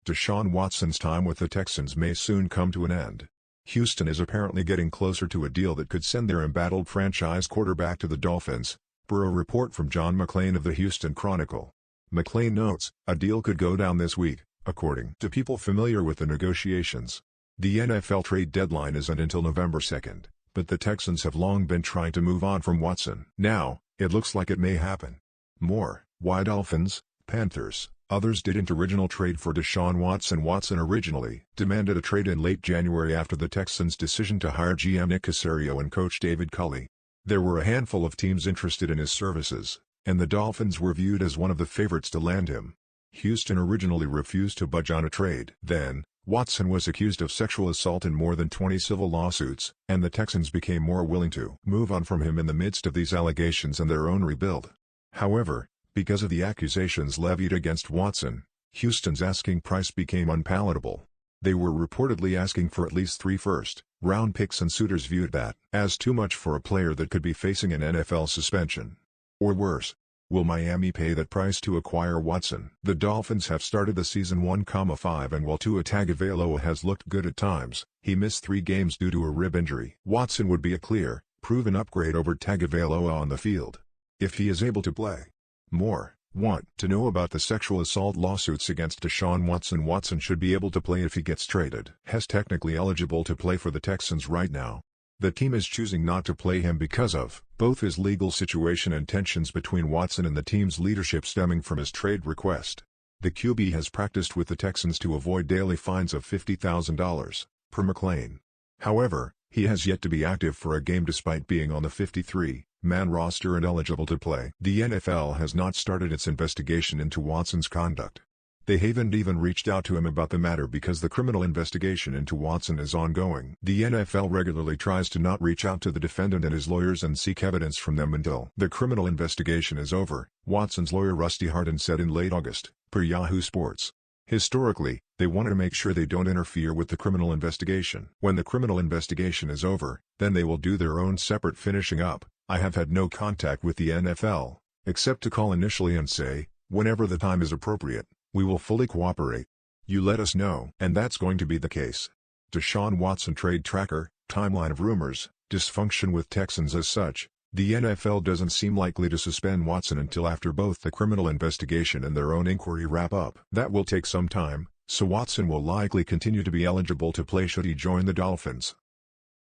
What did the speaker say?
Deshaun Watson's time with the Texans may soon come to an end. Houston is apparently getting closer to a deal that could send their embattled franchise quarterback to the Dolphins, per a report from John McClain of the Houston Chronicle. McClain notes, a deal could go down this week, according to people familiar with the negotiations. The NFL trade deadline isn't until November 2nd, but the Texans have long been trying to move on from Watson. Now, it looks like it may happen. More, why Dolphins, Panthers, others didn't original trade for Deshaun Watson. Watson originally demanded a trade in late January after the Texans' decision to hire GM Nick Caserio and coach David Culley. There were a handful of teams interested in his services, and the Dolphins were viewed as one of the favorites to land him. Houston originally refused to budge on a trade. Then, Watson was accused of sexual assault in more than 20 civil lawsuits, and the Texans became more willing to move on from him in the midst of these allegations and their own rebuild. However, because of the accusations levied against Watson, Houston's asking price became unpalatable. They were reportedly asking for at least 3 first-round picks, and suitors viewed that as too much for a player that could be facing an NFL suspension. Or worse. Will Miami pay that price to acquire Watson? The Dolphins have started the season 1-5, and while Tua Tagovailoa has looked good at times, he missed 3 games due to a rib injury. Watson would be a clear, proven upgrade over Tagovailoa on the field, if he is able to play. More, want to know about the sexual assault lawsuits against Deshaun Watson? Watson should be able to play if he gets traded. He's technically eligible to play for the Texans right now. The team is choosing not to play him because of both his legal situation and tensions between Watson and the team's leadership stemming from his trade request. The QB has practiced with the Texans to avoid daily fines of $50,000, per McClain. However, he has yet to be active for a game despite being on the 53-man roster and eligible to play. The NFL has not started its investigation into Watson's conduct. They haven't even reached out to him about the matter because the criminal investigation into Watson is ongoing. The NFL regularly tries to not reach out to the defendant and his lawyers and seek evidence from them until the criminal investigation is over, Watson's lawyer Rusty Hardin said in late August, per Yahoo Sports. Historically, they wanted to make sure they don't interfere with the criminal investigation. When the criminal investigation is over, then they will do their own separate finishing up. I have had no contact with the NFL, except to call initially and say, whenever the time is appropriate, we will fully cooperate. You let us know. And that's going to be the case. Deshaun Watson trade tracker, timeline of rumors, dysfunction with Texans. As such, the NFL doesn't seem likely to suspend Watson until after both the criminal investigation and their own inquiry wrap up. That will take some time, so Watson will likely continue to be eligible to play should he join the Dolphins.